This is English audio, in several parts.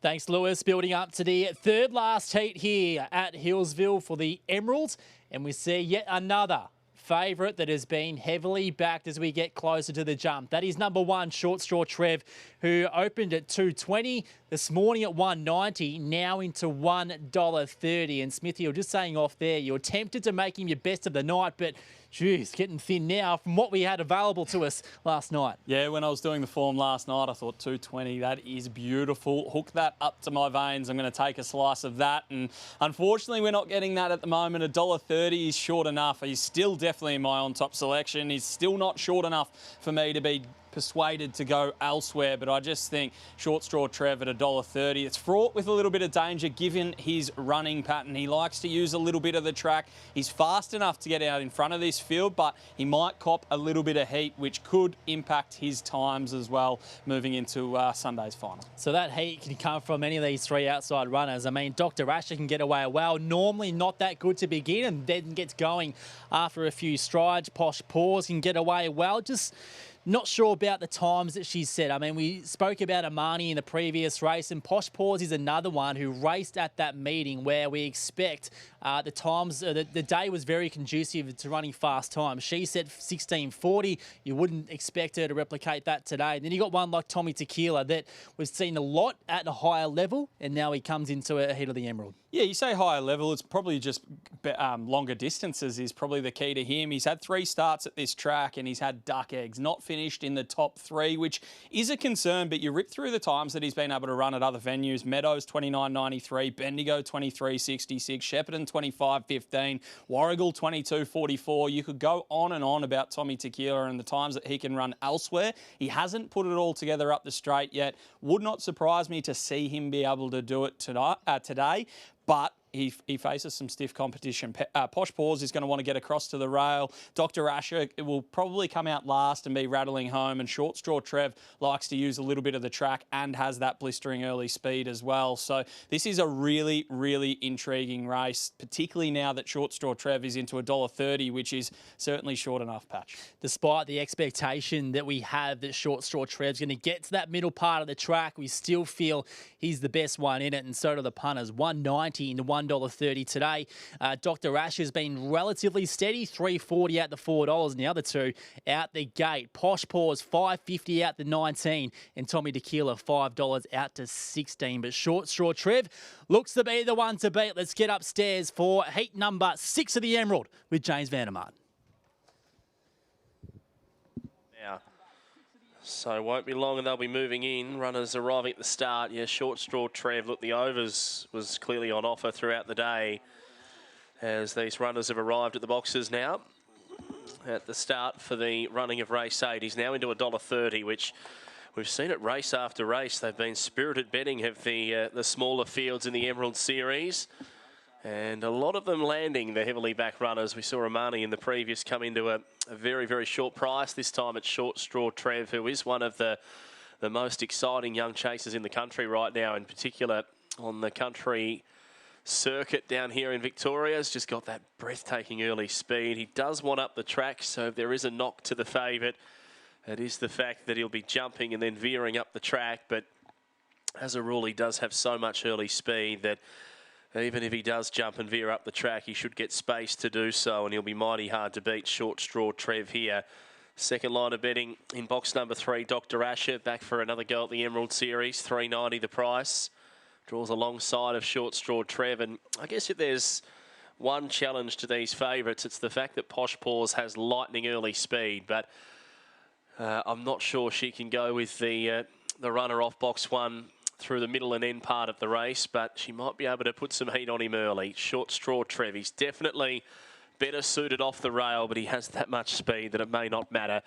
Thanks, Lewis. Building up to the third last heat here at Hillsville for the Emeralds. And we see yet another favourite that has been heavily backed as we get closer to the jump. That is number one, Short Straw Trev, who opened at $2.20 this morning at $1.90, now into $1.30. And Smithy, you're just saying off there, you're tempted to make him your best of the night, but geez, getting thin now from what we had available to us last night. Yeah, when I was doing the form last night, I thought 220, that is beautiful. Hook that up to my veins. I'm going to take a slice of that. And unfortunately, we're not getting that at the moment. $1.30 is short enough. He's still definitely in my on-top selection. He's still not short enough for me to be persuaded to go elsewhere, but I just think Short Straw Trev at $1.30. It's fraught with a little bit of danger given his running pattern. He likes to use a little bit of the track. He's fast enough to get out in front of this field, but he might cop a little bit of heat, which could impact his times as well moving into Sunday's final. So that heat can come from any of these three outside runners. I mean, Dr. Asher can get away well. Normally not that good to begin and then gets going after a few strides. Posh Paws can get away well. Just not sure about the times that she set. I mean, we spoke about Amani in the previous race, and Posh Paws is another one who raced at that meeting where we expect the times, the day was very conducive to running fast times. She set 16:40. You wouldn't expect her to replicate that today. And then you got one like Tommy Tequila that we've seen a lot at a higher level, and now he comes into a heat of the Emerald. Yeah, you say higher level, it's probably just longer distances is probably the key to him. He's had 3 starts at this track and he's had duck eggs, not finished in the top 3, which is a concern, but you rip through the times that he's been able to run at other venues. Meadows 29.93, Bendigo 23.66, Shepparton 25.15, Warragul 22.44. You could go on and on about Tommy Tequila and the times that he can run elsewhere. He hasn't put it all together up the straight yet. Would not surprise me to see him be able to do it today. But he faces some stiff competition. Posh Paws is going to want to get across to the rail. Dr. Asher will probably come out last and be rattling home. And Short Straw Trev likes to use a little bit of the track and has that blistering early speed as well. So this is a really, really intriguing race, particularly now that Short Straw Trev is into $1.30, which is certainly short enough, Patch. Despite the expectation that we have that Short Straw Trev's going to get to that middle part of the track, we still feel he's the best one in it, and so do the punters. $1.90 into $1.30 today. Dr. Ash has been relatively steady, $3.40 out the $4, and the other two out the gate. Posh Paws, $5.50 out the 19, and Tommy Tequila, $5 out to 16. But Short Straw Trev looks to be the one to beat. Let's get upstairs for heat number 6 of the Emerald with James Vandermark. So it won't be long and they'll be moving in. Runners arriving at the start. Yeah, Short Straw Trev. Look, the overs was clearly on offer throughout the day as these runners have arrived at the boxes now. At the start for the running of race 8. He's now into $1.30, which we've seen at race after race. They've been spirited betting of the smaller fields in the Emerald Series. And a lot of them landing the heavily backed runners. We saw Amani in the previous come into a very, very short price. This time it's Short Straw Trev, who is one of the most exciting young chasers in the country right now, in particular on the country circuit down here in Victoria. Has just got that breathtaking early speed. He does want up the track, so if there is a knock to the favourite, it is the fact that he'll be jumping and then veering up the track. But as a rule, he does have so much early speed that even if he does jump and veer up the track, he should get space to do so, and he'll be mighty hard to beat Short Straw Trev here. Second line of betting in box number 3, Dr. Asher, back for another go at the Emerald Series, $3.90 the price. Draws alongside of Short Straw Trev, and I guess if there's one challenge to these favourites, it's the fact that Posh Paws has lightning early speed, but I'm not sure she can go with the runner off box 1 through the middle and end part of the race, but she might be able to put some heat on him early. Short Straw Trev, he's definitely better suited off the rail, but he has that much speed that it may not matter.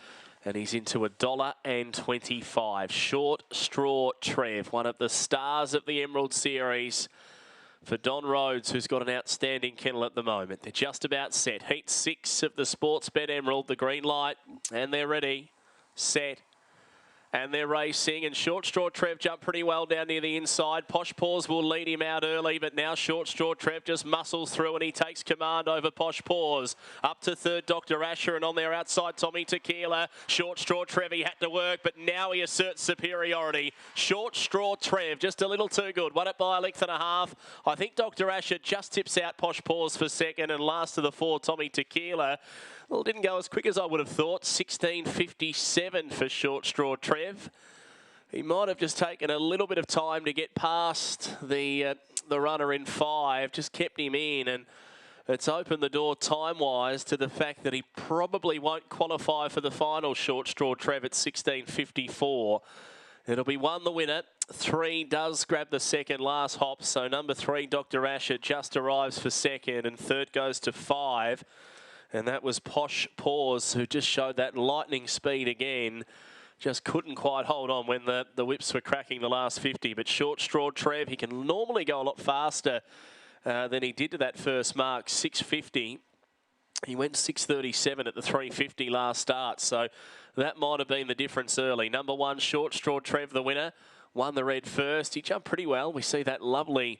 And he's into $1.25. Short Straw Trev, one of the stars of the Emerald Series for Don Rhodes, who's got an outstanding kennel at the moment. They're just about set. Heat 6 of the Sportsbet Emerald, the green light, and they're ready, set, And they're racing, and Short Straw Trev jumped pretty well down near the inside. Posh Paws will lead him out early, but now Short Straw Trev just muscles through and he takes command over Posh Paws. Up to third, Dr. Asher, and on their outside, Tommy Tequila. Short Straw Trev, he had to work, but now he asserts superiority. Short Straw Trev, just a little too good. Won it by a length and a half. I think Dr. Asher just tips out Posh Paws for second, and last of the four, Tommy Tequila. Well, didn't go as quick as I would have thought. 16.57 for Short Straw Trev. He might have just taken a little bit of time to get past the runner in 5. Just kept him in, and it's opened the door time-wise to the fact that he probably won't qualify for the final. Short Straw Trev at 16.54. It'll be 1 the winner. 3 does grab the second last hop. So number 3, Dr. Asher, just arrives for second, and third goes to 5. And that was Posh Paws, who just showed that lightning speed again. Just couldn't quite hold on when the whips were cracking the last 50. But Short Straw Trev, he can normally go a lot faster than he did to that first mark, 6.50. He went 6.37 at the 3.50 last start. So that might have been the difference early. Number 1, Short Straw Trev, the winner. Won the red first. He jumped pretty well. We see that lovely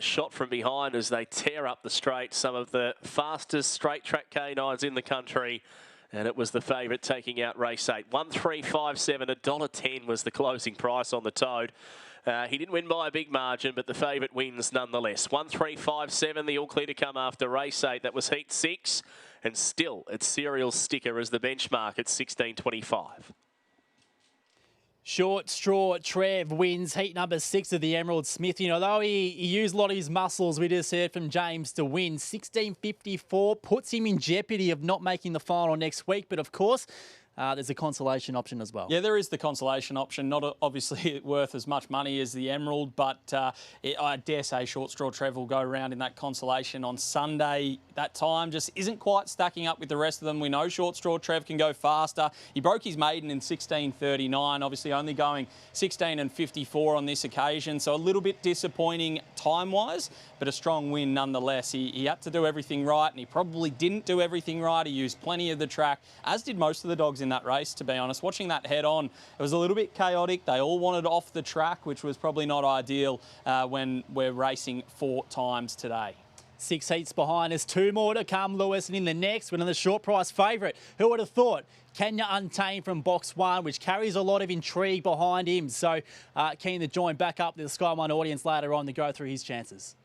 shot from behind as they tear up the straight. Some of the fastest straight track canines in the country. And it was the favourite taking out race 8. 1.357, $1.10 was the closing price on the Toad. He didn't win by a big margin, but the favourite wins nonetheless. 1.357, the all clear to come after race 8. That was heat 6. And still, it's Serial Sticker as the benchmark at 16.25. Short Straw Trev wins heat number 6 of the Emerald Smith. You know, though he used a lot of his muscles, we just heard from James, to win. 16.54 puts him in jeopardy of not making the final next week. But of course, there's a consolation option as well. Yeah, there is the consolation option. Not obviously worth as much money as the Emerald, but I dare say Short Straw Trev will go around in that consolation on Sunday. That time just isn't quite stacking up with the rest of them. We know Short Straw Trev can go faster. He broke his maiden in 16.39, obviously only going 16.54 on this occasion, so a little bit disappointing time-wise, but a strong win nonetheless. He had to do everything right, and he probably didn't do everything right. He used plenty of the track, as did most of the dogs in that race, to be honest. Watching that head-on, it was a little bit chaotic. They all wanted off the track, which was probably not ideal when we're racing 4 times today. 6 heats behind us, 2 more to come, Lewis, and in the next one, the short price favourite. Who would have thought? Kenya Untamed from box 1, which carries a lot of intrigue behind him. So keen to join back up the Sky One audience later on to go through his chances.